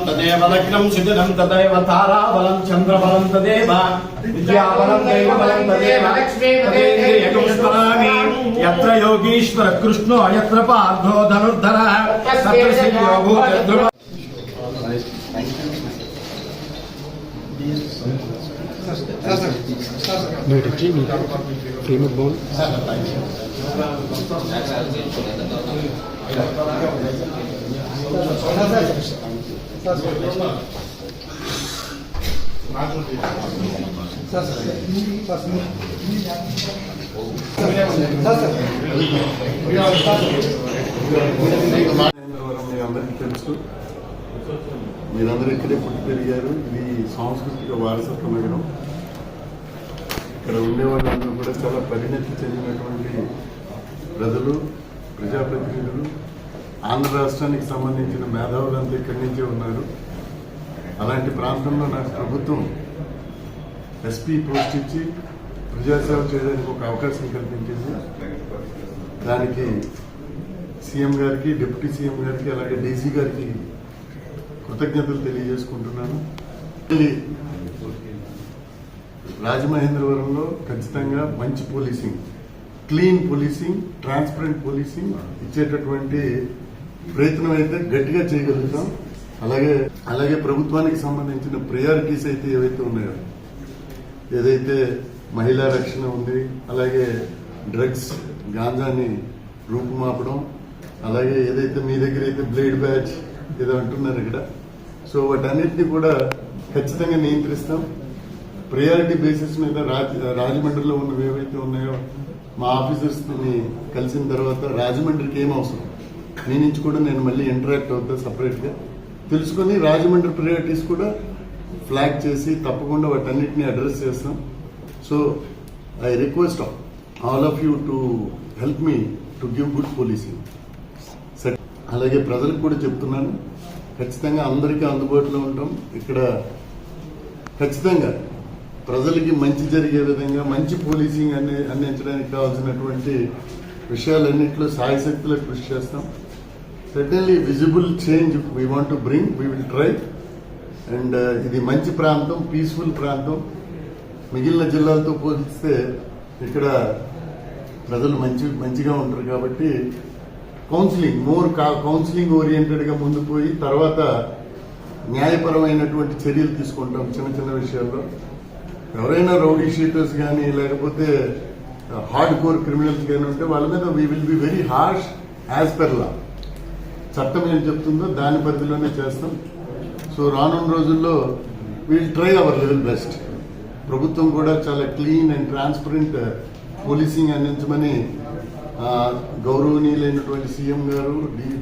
तदेव लग्नं शिथिलं तदेव ताराबलं चन्द्रबलं तदेव विद्याबलं दैवबलं तदेव लक्ष्मीपदेन्द्रियगुं स्मरामि यत्र योगीश्वर कृष्णो यत्र पार्थो धनुर्धरः तत्र श्रीयो भूतध्रुव మీరందరూ ఇక్కడే పుట్టి పెరిగారు. ఇది సాంస్కృతిక వారసత్వ నగరం. ఇక్కడ ఉండే వాళ్ళందరూ కూడా చాలా పరిణతి చెందినటువంటి ప్రజలు, ప్రజాప్రతినిధులు, ఆంధ్ర రాష్ట్రానికి సంబంధించిన మేధావులంతా ఇక్కడి నుంచే ఉన్నారు. అలాంటి ప్రాంతంలో నాకు ప్రభుత్వం ఎస్పీ పోస్ట్ ఇచ్చి ప్రజాసేవ చేయడానికి ఒక అవకాశం కల్పించింది. దానికి సీఎం గారికి, డిప్యూటీ సీఎం గారికి, అలాగే డీసీ గారికి కృతజ్ఞతలు తెలియజేసుకుంటున్నాను. రాజమహేంద్రవరంలో ఖచ్చితంగా మంచి policing, clean policing, transparent policing ఇచ్చేటటువంటి ప్రయత్నం అయితే గట్టిగా చేయగలుగుతాం. అలాగే ప్రభుత్వానికి సంబంధించిన ప్రయారిటీస్ అయితే ఏవైతే ఉన్నాయో, ఏదైతే మహిళా రక్షణ ఉంది, అలాగే డ్రగ్స్, గాంజాని రూపుమాపడం, అలాగే ఏదైతే మీ దగ్గర అయితే బ్లేడ్ బ్యాచ్ ఏదో అంటున్నారు ఇక్కడ, సో వాటన్నిటిని కూడా ఖచ్చితంగా నియంత్రిస్తాం. ప్రయారిటీ బేసిస్ మీద రాజమండ్రిలో ఉన్నవి ఏవైతే ఉన్నాయో మా ఆఫీసర్స్ ని కలిసిన తర్వాత రాజమండ్రికి ఏం అవసరం మీ నుంచి కూడా నేను మళ్ళీ ఇంటరాక్ట్ అవుతా సపరేట్ గా తెలుసుకుని రాజమండ్రి ప్రయారిటీస్ కూడా ఫ్లాగ్ చేసి తప్పకుండా వాటన్నిటిని అడ్రస్ చేస్తాం. So I request all of you to help me to give good policing. అలాగే ప్రజలకు కూడా చెప్తున్నాను, ఖచ్చితంగా అందరికీ అందుబాటులో ఉంటాం. ఇక్కడ ఖచ్చితంగా ప్రజలకి మంచి జరిగే విధంగా మంచి పోలీసింగ్ అందించడానికి కావాల్సినటువంటి విషయాలన్నింటిలో సాయశక్తులకు కృషి చేస్తాం. Certainly visible change we want to bring, we will try. And ఇది మంచి ప్రాంతం, పీస్ఫుల్ ప్రాంతం. మిగిలిన జిల్లాలతో పోలిస్తే ఇక్కడ ప్రజలు మంచిగా ఉంటారు కాబట్టి కౌన్సిలింగ్, కౌన్సిలింగ్ ఓరియంటెడ్ గా ముందు పోయి తర్వాత న్యాయపరమైనటువంటి చర్యలు తీసుకుంటాం. చిన్న చిన్న విషయాల్లో ఎవరైనా రౌడీ షీటర్స్ కానీ లేకపోతే హార్డ్ కోర్ క్రిమినల్స్ కానీ ఉంటే వాళ్ళ మీద we will be very harsh as per law. చట్టం ఏం చెప్తుందో దాని పరిధిలోనే చేస్తాం. సో రానున్న రోజుల్లో will try our level best. ప్రభుత్వం కూడా చాలా క్లీన్ అండ్ ట్రాన్స్పరెంట్ పోలీసింగ్ అందించమని గౌరవనీయులైనటువంటి సీఎం గారు,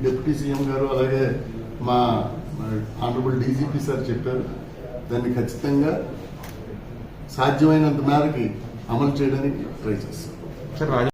డిప్యూటీ సీఎం గారు, అలాగే మా ఆనరబుల్ డీజీపీ సార్ చెప్పారు. దాన్ని ఖచ్చితంగా సాధ్యమైనంత మేరకి అమలు చేయడానికి ట్రై చేస్తాం.